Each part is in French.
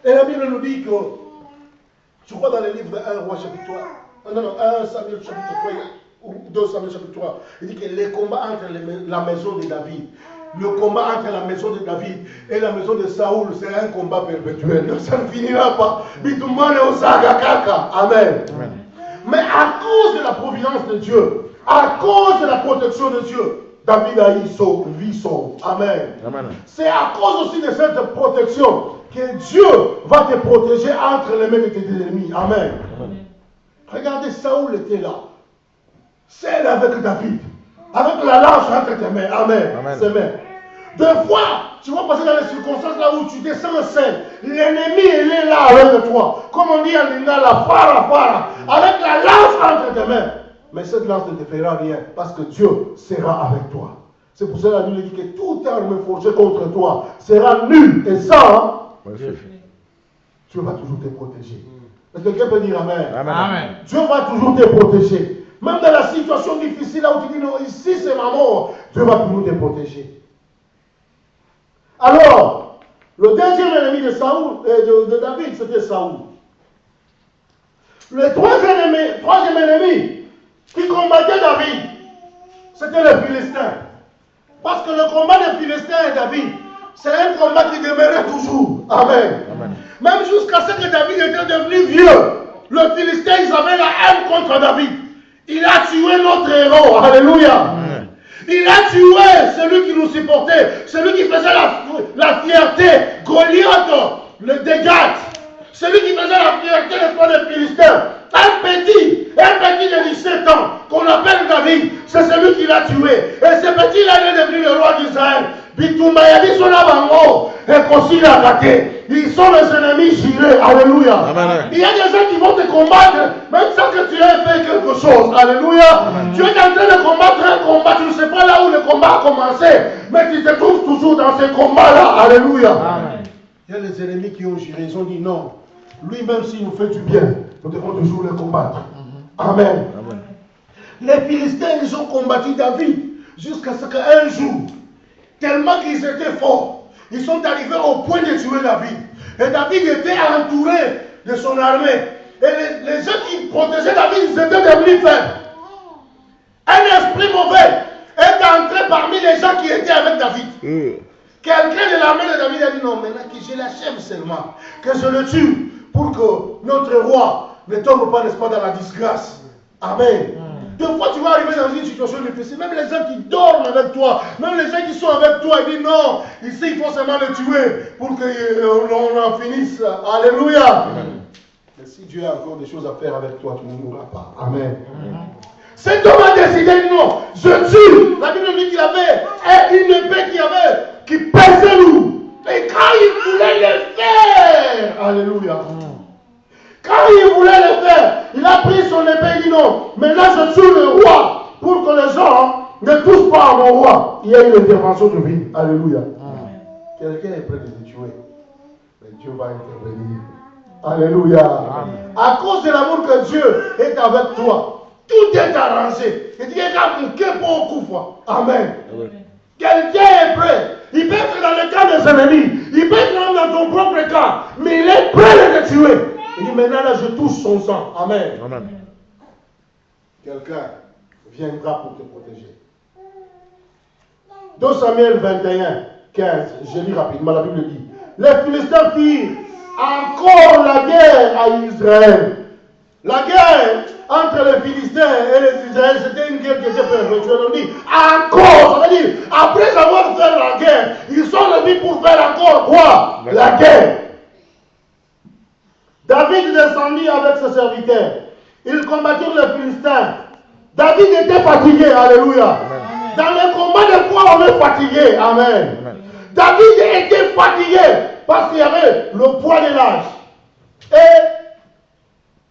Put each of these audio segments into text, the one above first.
Et la Bible nous dit que, je crois dans les livres de 1 Roi chapitre 3, non, 1 Samuel chapitre 3, ou 2 Samuel chapitre 3, il dit que les combats entre la maison de David, le combat entre la maison de David et la maison de Saoul, c'est un combat perpétuel. Ça ne finira pas. Amen. Mais à cause de la providence de Dieu, à cause de la protection de Dieu, David a eu vie sauve. Amen. C'est à cause aussi de cette protection que Dieu va te protéger entre les mains de tes ennemis. Amen. Regardez, Saoul était là. Seul avec David. Avec la lance entre tes mains. Amen. Ses mains. Deux fois, tu vas passer dans les circonstances là où tu descends seul. L'ennemi, il est là avec toi. Comme on dit en lingala, la fara. Avec la lance entre tes mains. Mais cette lance ne te fera rien. Parce que Dieu sera avec toi. C'est pour cela que la Bible dit que toute arme forgée contre toi sera nulle. Et ça, Dieu va toujours te protéger. Est-ce que quelqu'un peut dire Amen? Amen. Dieu va toujours te protéger. Même dans la situation difficile là où tu dis non, ici c'est ma mort, Dieu va toujours te protéger. Alors, le deuxième ennemi de de David, c'était Saoul. Le troisième ennemi qui combattait David, c'était les Philistins. Parce que le combat des Philistins et David, c'est un combat qui demeurait toujours. Amen. Même jusqu'à ce que David était devenu vieux, le Philistin, ils avaient la haine contre David. Il a tué notre héros. Alléluia. Il a tué celui qui nous supportait, celui qui faisait la fierté, Goliath, le Dégat, celui qui faisait la fierté des Philistins. Un petit de 17 ans, qu'on appelle David, c'est celui qui l'a tué. Et ce petit-là, il est devenu le roi d'Israël. Bitumbayadi Sonabango, et Kosila Kate. Ils sont les ennemis jurés. Alléluia. Il y a des gens qui vont te combattre, même sans que tu aies fait quelque chose. Alléluia. Tu es en train de combattre un combat, tu ne sais pas là où le combat a commencé, mais tu te trouves toujours dans ce combat-là. Alléluia. Il y a les ennemis qui ont juré, ils ont dit non. Lui-même, s'il nous fait du bien, nous devons toujours le combattre. Amen. Les Philistins, ils ont combattu David jusqu'à ce qu'un jour, tellement qu'ils étaient forts, ils sont arrivés au point de tuer David. Et David était entouré de son armée. Et les gens qui protégeaient David, ils étaient devenus faibles. Un esprit mauvais est entré parmi les gens qui étaient avec David. Quelqu'un de l'armée de David a dit non, maintenant que je l'achève seulement, que je le tue pour que notre roi ne tombe pas, n'est-ce pas, dans la disgrâce. Amen. Deux fois, tu vas arriver dans une situation difficile. Même les gens qui dorment avec toi, même les gens qui sont avec toi, ils disent non, ici il faut seulement le tuer pour qu'on en finisse. Alléluia. Mais si Dieu a encore des choses à faire avec toi, tu ne mourras pas. Amen. Cet homme a décidé non, je tue. La Bible dit qu'il avait une épée qui pesait lourd. Et quand il voulait le faire, alléluia. Quand il voulait le faire, il a pris son épée et dit non, maintenant je tue le roi pour que les gens ne touchent pas à mon roi. Il y a eu l'intervention de vie. Alléluia. Quelqu'un est prêt de te tuer, mais Dieu va intervenir. Alléluia. À cause de l'amour que Dieu est avec toi, tout est arrangé. Il dit Amen. Quelqu'un est prêt. Il peut être dans le cas des ennemis. Il peut être dans ton propre cas. Mais il est prêt de te tuer. Il dit maintenant là je touche son sang. Amen. Quelqu'un viendra pour te protéger. 2 Samuel 21, 15. Je lis rapidement. La Bible dit les Philistins firent encore la guerre à Israël. La guerre entre les Philistins et les Israéliens, c'était une guerre qui était perpétuelle. On dit encore, ça veut dire, après avoir fait la guerre, ils sont venus pour faire encore quoi? La guerre. David descendit avec ses serviteurs. Ils combattirent les Philistins. David était fatigué, alléluia. Dans le combat de foi, on est fatigué, amen. David était fatigué parce qu'il y avait le poids de l'âge. Et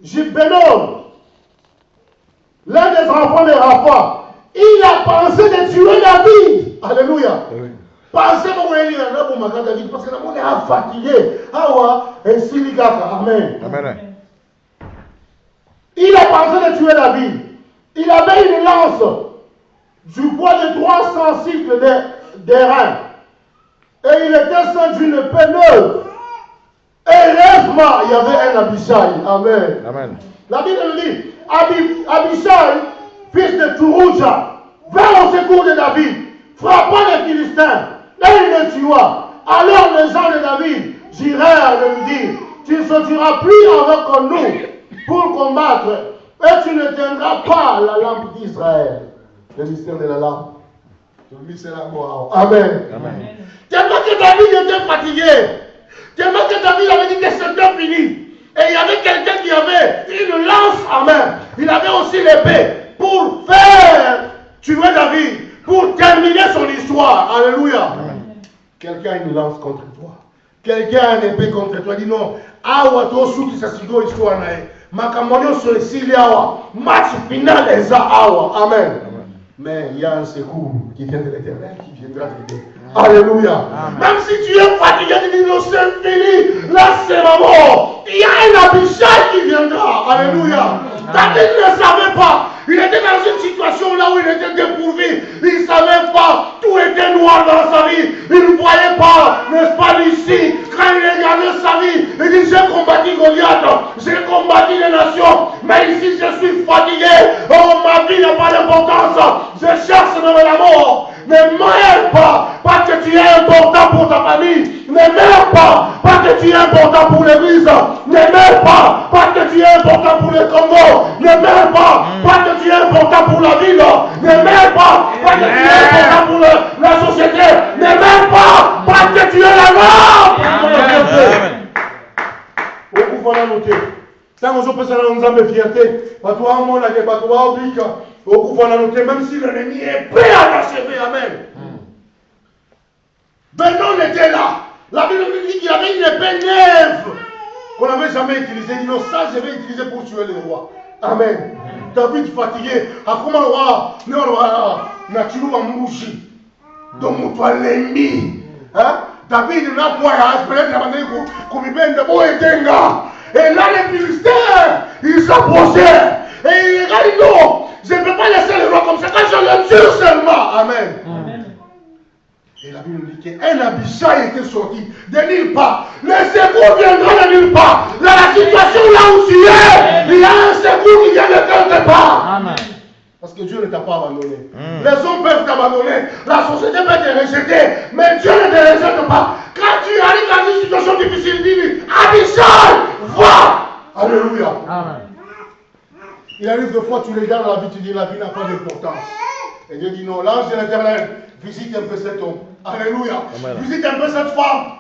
Gibénon, l'un des enfants de Rapha, il a pensé de tuer David. Alléluia. Pensez pour David parce que le monde est fatigué. Amen. Il a pensé de tuer David. Il avait une lance du poids de 300 cycles d'airain. Et il était sans d'une épée neuve. Et il automatiquement, il y avait un Abishai. Amen. Amen. La Bible nous dit, Abishai, fils de Tourouja, vint au secours de David, frappa les Philistins, et il les tua. Alors les gens de David jurèrent de lui dire, tu ne sortiras plus avec nous pour combattre, et tu ne tiendras pas la lampe d'Israël. Le mystère de la lampe. Celui, c'est la mort. Amen. Amen. Tellement que David était fatigué, tellement que David avait dit que c'était fini. Et il y avait quelqu'un qui avait une lance en main. Il avait aussi l'épée pour faire tuer David, pour terminer son histoire. Alléluia. Quelqu'un a une lance contre toi. Quelqu'un a une épée contre toi. Dis non. Awa to suki sa sigo histoire nae. Makamonio sur le sili awa. Match final est ça awa. Amen. Mais il y a un secours qui vient de l'Éternel, qui viendra t'aider. Alléluia. Même si tu es fatigué, tu dis non, c'est fini. Là, c'est ma mort. Il y a un Abishai qui viendra. Alléluia. David ne savait pas. Il était dans une situation là où il était dépourvu. Il ne savait pas. Tout était noir dans sa vie. Il ne voyait pas, n'est-ce pas, ici. Quand il regardait sa vie, il dit, j'ai combattu Goliath. J'ai combattu les nations. Mais ici, je suis fatigué. Oh, ma vie n'a pas d'importance. Je cherche même la mort. Ne meurs pas parce que tu es important pour ta famille. Ne meurs pas parce que tu es important pour l'église. Ne meurs pas parce que tu es important pour le Congo. Ne meurs pas parce que tu es important pour la ville. Ne meurs pas parce que tu es important pour la société. Ne meurs pas parce que tu es la lampe. Beaucoup voilà noter. Tant que personne nous a fierté, pas toi mon la pas toi oblique. Beaucoup voilà noter même si l'ennemi est prêt à t'achever. Amen. Benon était là. La Bible nous dit qu'il avait une épée neuve qu'on n'avait jamais utilisée. Il dit non, ça je vais utiliser pour tuer les rois. Amen. David fatigué. A comment le roi ne n'a tué pas mouchi. Donc mon toi l'ennemi. David n'a pas espéré comme il vient de beau étenga. Et là les Philistins, ils s'approchaient. Et il regarde, non, je ne peux pas laisser le roi comme ça. Quand je le tue seulement. Amen. Et la Bible nous dit qu'un Abishai était sorti de nulle part. Le secours viendra de nulle part. Dans la situation là où tu es, il y a un secours qui vient de quelque part. Amen. Parce que Dieu ne t'a pas abandonné. Les hommes peuvent t'abandonner. La société peut te rejeter. Mais Dieu ne te rejette pas. Quand tu arrives dans une situation difficile, dis-lui, Abishai, va. Alléluia. Amen. Il arrive des fois, tu regardes la vie, tu dis, la vie n'a pas d'importance. Et Dieu dit, non, l'ange de l'Éternel, visite un peu cet homme. Alléluia. Amen. Visite un peu cette femme.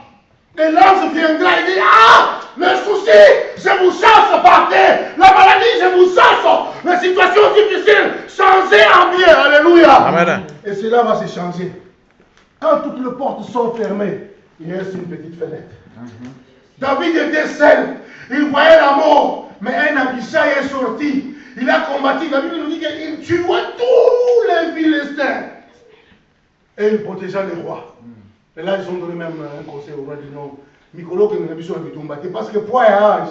Et l'ange viendra et dit, ah, le souci, je vous chasse par terre. La maladie, je vous chasse. Les situations difficiles, changez en bien. Alléluia. Amen. Et cela va se changer. Quand toutes les portes sont fermées, il reste une petite fenêtre. David était seul. Il voyait la mort. Mais un Abishai est sorti. Il a combattu. La Bible nous dit qu'il tuait tous les Philistins. Et il protégea les rois. Et là, ils ont donné même un conseil au roi du nom. Mikolo que nous avons besoin de tomber. Parce que pour un âge,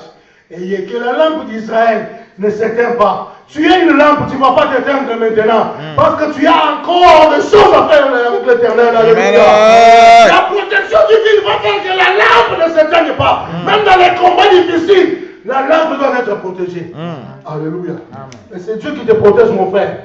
et que la lampe d'Israël ne s'éteint pas. Tu es une lampe, tu ne vas pas t'éteindre maintenant. Parce que tu as encore des choses à faire avec l'Éternel. Alléluia. La protection divine va faire que la lampe ne s'éteigne pas. Même dans les combats difficiles, la lampe doit être protégée. Alléluia. Et c'est Dieu qui te protège, mon frère.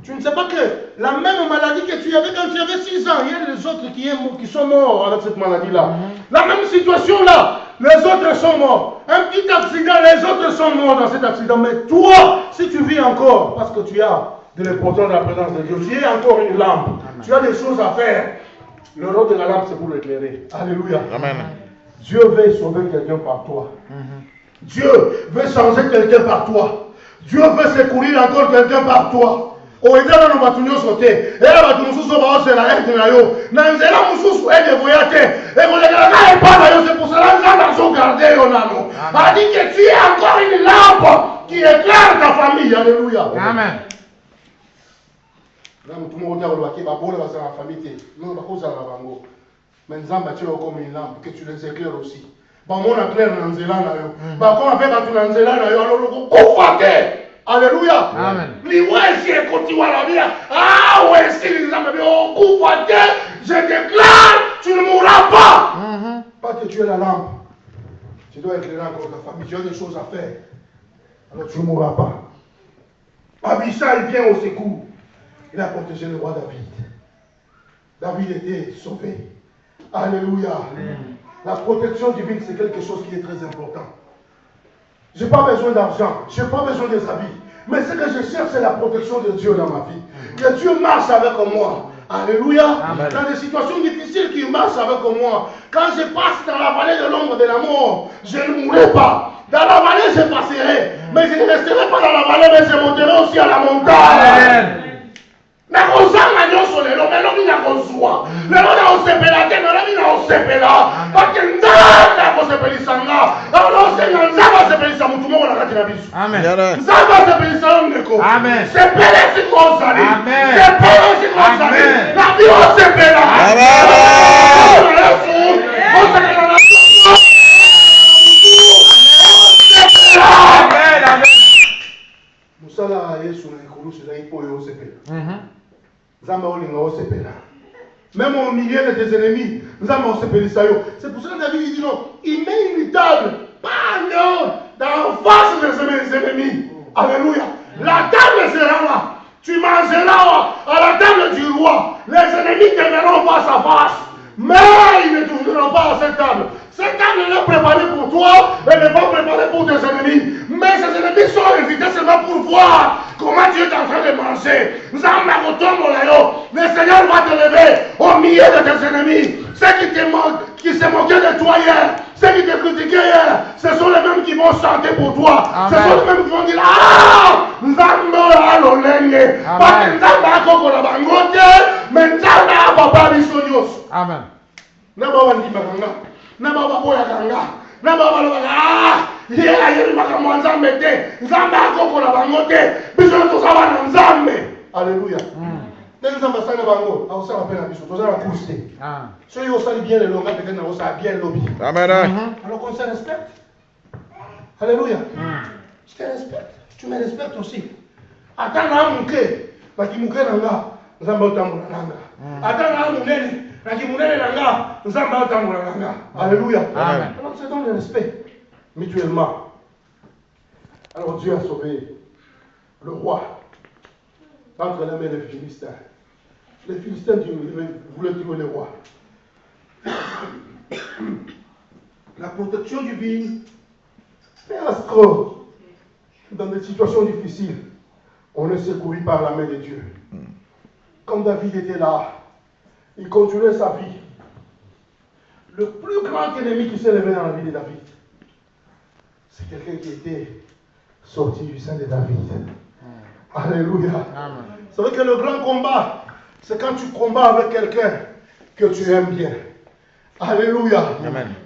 Tu ne sais pas que la même maladie que tu avais quand tu avais 6 ans, il y a les autres qui sont morts avec cette maladie-là. La même situation-là, les autres sont morts. Un petit accident, les autres sont morts dans cet accident. Mais toi, si tu vis encore, parce que tu as de l'importance de la présence de Dieu, tu es encore une lampe, tu as des choses à faire. Le rôle de la lampe, c'est pour l'éclairer. Alléluia. Amen. Dieu veut sauver quelqu'un par toi. Dieu veut changer quelqu'un par toi. Dieu veut secourir encore quelqu'un par toi. Oidana no batunyo sote. Era batunyo so ba ose na ente na yo. Na nzela mususu ede voyate. E volegala na epa yo, c'est pour cela que nous garder yo nano. A dit que tu es encore une lampe qui éclaire ta famille. Alléluia. Amen. Là tout le monde a le ba bole ba sa famille te. Non ba koza la bango. Mais nzamba tu es comme une lampe que tu les éclaires aussi. Ba mona clair na nzela na yo. Ba comme fait ba tu na nzela na yo alors ko fate. Alléluia. Amen. Liwezi continue à la vie. Ah ouais, si les hommes ont couvert, je déclare, tu ne mourras pas. Parce que tu es la lampe. Tu dois éclairer encore ta famille. Tu as des choses à faire. Alors tu ne mourras pas. Abishai vient au secours. Il a protégé le roi David. David était sauvé. Alléluia. La protection divine, c'est quelque chose qui est très important. Je n'ai pas besoin d'argent. Je n'ai pas besoin des habits. Mais ce que je cherche, c'est la protection de Dieu dans ma vie. Que Dieu marche avec moi. Alléluia. Amen. Dans des situations difficiles, qu'il marche avec moi. Quand je passe dans la vallée de l'ombre de la mort, je ne mourrai pas. Dans la vallée, je passerai. Mais je ne resterai pas dans la vallée, mais je monterai aussi à la montagne. Amen. Nakozanga nyonso lelo melobi nakozwa lelo naosepela te melobi naosepela pake nzambe akosepelisa nga alosenga nzambe asepelisa mutu moko na kati na biso nzambe asepelisa yo ndeko sepele esika ozali sepele esika ozali na bi osepela yesu osepela na mosala yesu na ekolusu ezali mpo oyo osepela Nzamba olinga osepela. Même au milieu de tes ennemis, Nzamba osepelisa yo. C'est pour ça que David dit non, il met une table, pas non, dans face de ses ennemis. Alléluia. La table sera là. Tu mangeras à la table du roi. Les ennemis te verront face à face. Mais ils ne te viendront pas à cette table. Cette table est préparée pour toi, elle n'est pas préparée pour tes ennemis. Mais ces ennemis sont invités seulement pour voir comment Dieu est en train de manger. Le Seigneur va te lever au milieu de tes ennemis. Ceux qui se moquaient de toi hier, ceux qui te critiquaient hier, ce sont les mêmes qui vont chanter pour toi. Amen. Ce sont les mêmes qui vont dire ah, Nzambe alolenge. Parce que Nzambe akoko na bangote, mais Nzambe apapa biso nyonso. Amen. Naba wandi makanga, naba baboya kanga, naba balobaka ah, yela yeli makambo Nzambe te, Nzambe akoko na bangote, biso tozaba na Nzambe. Alléluia. Dès que Nzambe asala bango, aosala pe na biso, tozala course te. Soki osali bien le longa peut-être na osala bien le lobby. Amen. Alors qu'on se respecte. Alléluia. Je te respecte, tu me respectes aussi. Ata na muke, baki muke nanga, Nzambe otambola nanga. Ata na munene, baki munene nanga, Nzambe otambola nanga. Alléluia. Amen. Alors c'est donc le respect mutuellement. Alors Dieu a sauvé le roi entre les mains des Philistins. Les Philistins voulaient tuer le roi. La protection divine fait astreindre dans des situations difficiles. On est secouru par la main de Dieu. Comme David était là, il continuait sa vie. Le plus grand ennemi qui s'est levé dans la vie de David, c'est quelqu'un qui était sorti du sein de David. Alléluia. C'est vrai que le grand combat, c'est quand tu combats avec quelqu'un que tu aimes bien. Alléluia.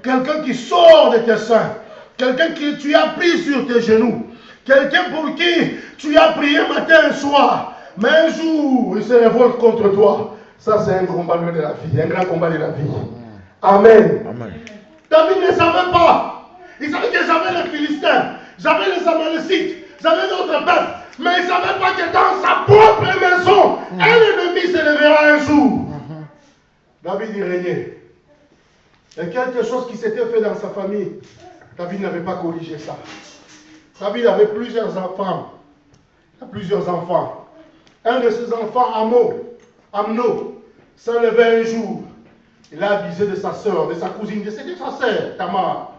Quelqu'un qui sort de tes seins. Quelqu'un que tu as pris sur tes genoux. Quelqu'un pour qui tu as prié matin et soir. Mais un jour, il se révolte contre toi. Ça, c'est un combat de la vie. Un grand combat de la vie. Amen. David ne savait pas. Il savait que j'avais les Philistins. J'avais les Amalécites. J'avais d'autres peuples. Mais il ne savait pas que dans sa propre maison, un ennemi se lèvera un jour. David y régnait. Et quelque chose qui s'était fait dans sa famille, David n'avait pas corrigé ça. David avait plusieurs enfants. Il a plusieurs enfants. Un de ses enfants, Amno, s'est levé un jour. Il a abusé de sa soeur, de sa cousine, de sa sœur, Tamar.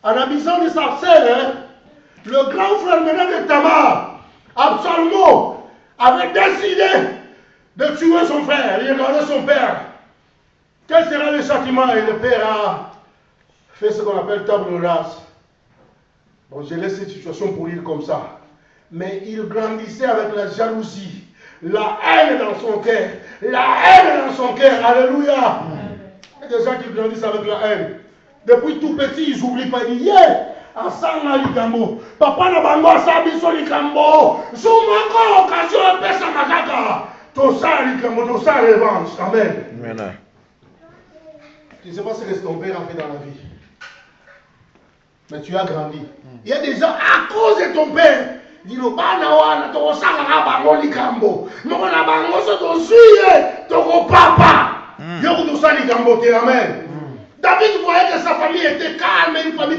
En abusant de sa sœur, le grand frère maintenant de Tamar, Absalom, avait décidé de tuer son frère, il regardait son père. Quel sera le châtiment? Et le père a fait ce qu'on appelle table rase. Bon, je laisse cette situation pour lire comme ça. Mais il grandissait avec la jalousie, la haine dans son cœur. La haine dans son cœur. Alléluia. Il y a des gens qui grandissent avec la haine. Depuis tout petit, ils n'oublient pas. Ils disent, yeah, asanga likambo. Papa na bango asabiso likambo. Soumako occasion pesa makaka. Tosa likambo, tosa revanche. Amen. Amen. Tu ne sais pas ce que ton père a fait dans la vie. Mais tu as grandi. Il y a des gens à cause de ton père. Dis le bana wana to sanga bango likambo. Moko na bango so to suye to ko papa. Yo ko to sali likambo te amen. David voyait que sa famille était calme, une famille